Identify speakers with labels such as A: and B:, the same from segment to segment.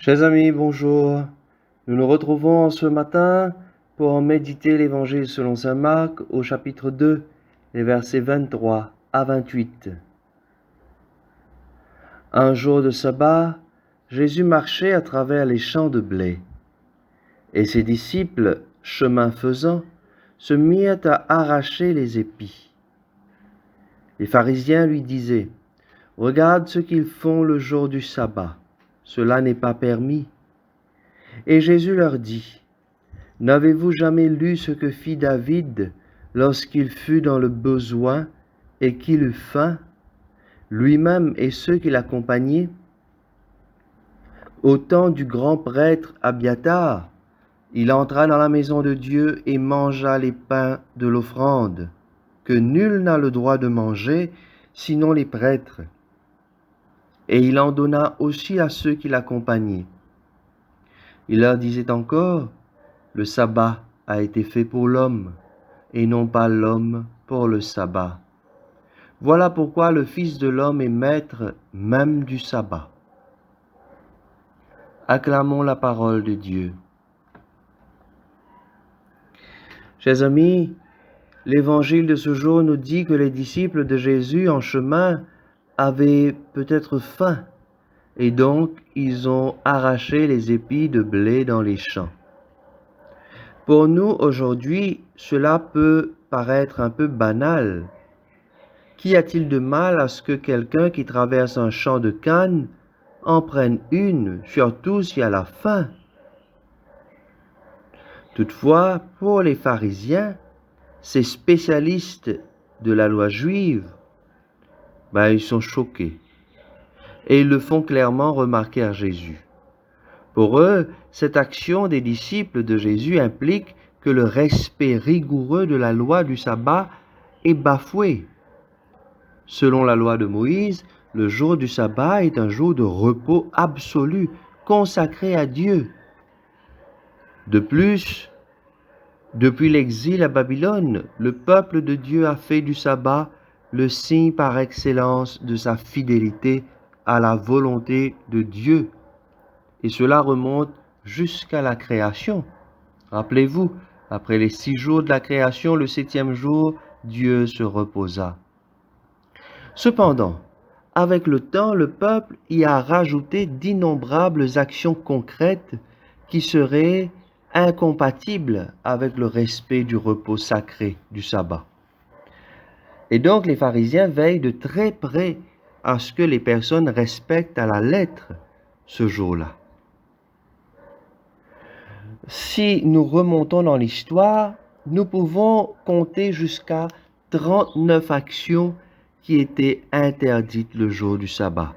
A: Chers amis, bonjour. Nous nous retrouvons ce matin pour méditer l'Évangile selon saint Marc au chapitre 2, les versets 23 à 28. Un jour de sabbat, Jésus marchait à travers les champs de blé, et ses disciples, chemin faisant, se mirent à arracher les épis. Les pharisiens lui disaient: « Regarde ce qu'ils font le jour du sabbat, cela n'est pas permis. » Et Jésus leur dit: « N'avez-vous jamais lu ce que fit David lorsqu'il fut dans le besoin et qu'il eut faim, lui-même et ceux qui l'accompagnaient? Au temps du grand prêtre Abiatar, il entra dans la maison de Dieu et mangea les pains de l'offrande, que nul n'a le droit de manger, sinon les prêtres. Et il en donna aussi à ceux qui l'accompagnaient. Il leur disait encore: le sabbat a été fait pour l'homme, et non pas l'homme pour le sabbat. Voilà pourquoi le Fils de l'homme est maître même du sabbat. » Acclamons la parole de Dieu. Chers amis, l'évangile de ce jour nous dit que les disciples de Jésus en chemin avaient peut-être faim, et donc ils ont arraché les épis de blé dans les champs. Pour nous, aujourd'hui, cela peut paraître un peu banal. Qu'y a-t-il de mal à ce que quelqu'un qui traverse un champ de canne en prenne une, surtout s'il a la faim? Toutefois, pour les pharisiens, ces spécialistes de la loi juive, ils sont choqués. Et ils le font clairement remarquer à Jésus. Pour eux, cette action des disciples de Jésus implique que le respect rigoureux de la loi du sabbat est bafoué. Selon la loi de Moïse, le jour du sabbat est un jour de repos absolu, consacré à Dieu. De plus, depuis l'exil à Babylone, le peuple de Dieu a fait du sabbat le signe par excellence de sa fidélité à la volonté de Dieu. Et cela remonte jusqu'à la création. Rappelez-vous, après les 6 jours de la création, le 7e jour, Dieu se reposa. Cependant, avec le temps, le peuple y a rajouté d'innombrables actions concrètes qui seraient incompatibles avec le respect du repos sacré du sabbat. Et donc les pharisiens veillent de très près à ce que les personnes respectent à la lettre ce jour-là. Si nous remontons dans l'histoire, nous pouvons compter jusqu'à 39 actions qui étaient interdites le jour du sabbat.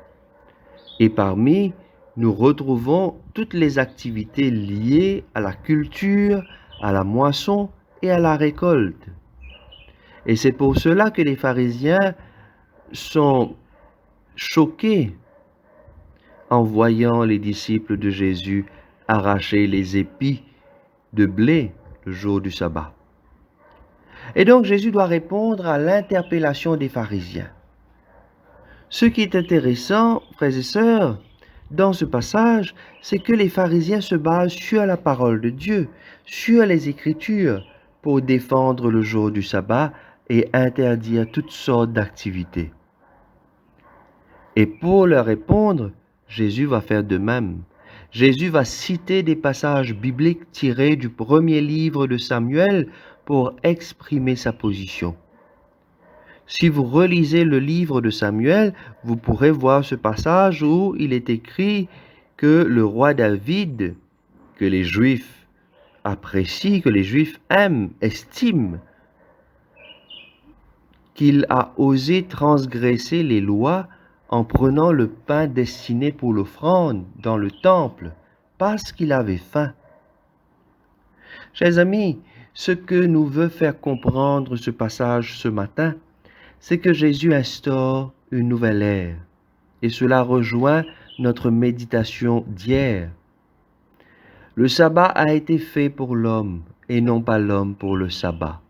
A: Et parmi, nous retrouvons toutes les activités liées à la culture, à la moisson et à la récolte. Et c'est pour cela que les pharisiens sont choqués en voyant les disciples de Jésus arracher les épis de blé le jour du sabbat. Et donc Jésus doit répondre à l'interpellation des pharisiens. Ce qui est intéressant, frères et sœurs, dans ce passage, c'est que les pharisiens se basent sur la parole de Dieu, sur les Écritures, pour défendre le jour du sabbat et interdire toutes sortes d'activités. Et pour leur répondre, Jésus va faire de même. Jésus va citer des passages bibliques tirés du premier livre de Samuel pour exprimer sa position. Si vous relisez le livre de Samuel, vous pourrez voir ce passage où il est écrit que le roi David, que les Juifs apprécient, que les Juifs aiment, estiment, qu'il a osé transgresser les lois en prenant le pain destiné pour l'offrande dans le temple, parce qu'il avait faim. Chers amis, ce que nous veut faire comprendre ce passage ce matin, c'est que Jésus instaure une nouvelle ère, et cela rejoint notre méditation d'hier. Le sabbat a été fait pour l'homme, et non pas l'homme pour le sabbat.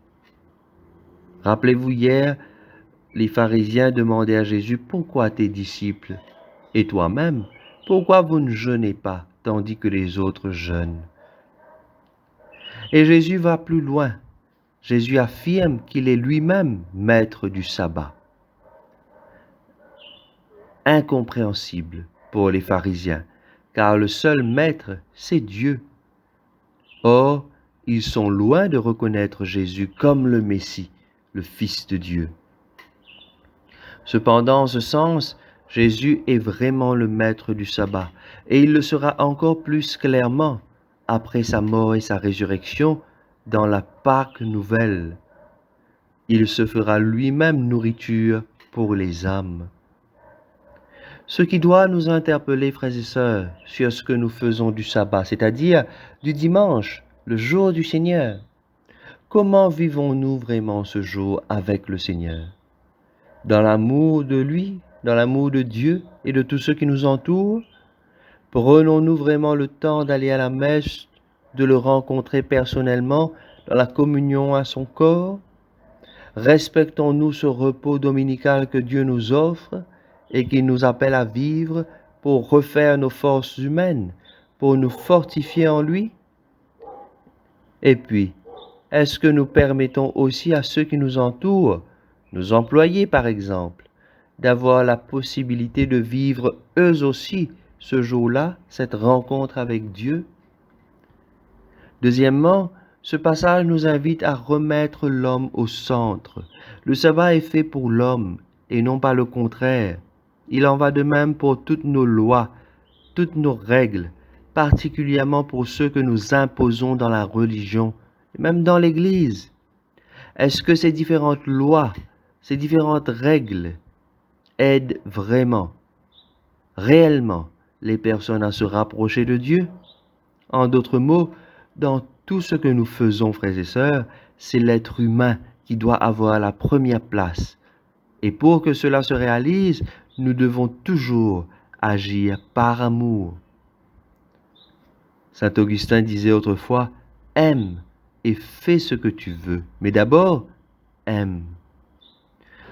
A: Rappelez-vous hier, les pharisiens demandaient à Jésus: « Pourquoi tes disciples et toi-même, pourquoi vous ne jeûnez pas, tandis que les autres jeûnent. Et Jésus va plus loin. Jésus affirme qu'il est lui-même maître du sabbat. Incompréhensible pour les pharisiens, car le seul maître, c'est Dieu. Or, ils sont loin de reconnaître Jésus comme le Messie, le Fils de Dieu. Cependant, en ce sens, Jésus est vraiment le maître du sabbat, et il le sera encore plus clairement après sa mort et sa résurrection dans la Pâque nouvelle. Il se fera lui-même nourriture pour les âmes. Ce qui doit nous interpeller, frères et sœurs, sur ce que nous faisons du sabbat, c'est-à-dire du dimanche, le jour du Seigneur. Comment vivons-nous vraiment ce jour avec le Seigneur? Dans l'amour de lui, dans l'amour de Dieu et de tous ceux qui nous entourent? Prenons-nous vraiment le temps d'aller à la messe, de le rencontrer personnellement dans la communion à son corps? Respectons-nous ce repos dominical que Dieu nous offre et qui nous appelle à vivre pour refaire nos forces humaines, pour nous fortifier en lui? Et puis, est-ce que nous permettons aussi à ceux qui nous entourent, nos employés par exemple, d'avoir la possibilité de vivre eux aussi ce jour-là, cette rencontre avec Dieu? Deuxièmement, ce passage nous invite à remettre l'homme au centre. Le sabbat est fait pour l'homme et non pas le contraire. Il en va de même pour toutes nos lois, toutes nos règles, particulièrement pour ceux que nous imposons dans la religion, et même dans l'Église. Est-ce que ces différentes lois, ces différentes règles aident vraiment, réellement, les personnes à se rapprocher de Dieu? En d'autres mots, dans tout ce que nous faisons, frères et sœurs, c'est l'être humain qui doit avoir la première place. Et pour que cela se réalise, nous devons toujours agir par amour. Saint Augustin disait autrefois, « Aime et fais ce que tu veux, mais d'abord, aime. »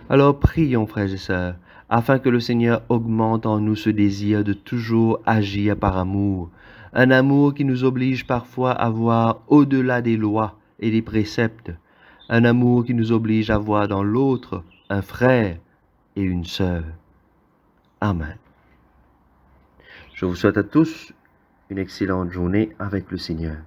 A: Alors prions, frères et sœurs, afin que le Seigneur augmente en nous ce désir de toujours agir par amour, un amour qui nous oblige parfois à voir au-delà des lois et des préceptes, un amour qui nous oblige à voir dans l'autre un frère et une sœur. Amen. Je vous souhaite à tous une excellente journée avec le Seigneur.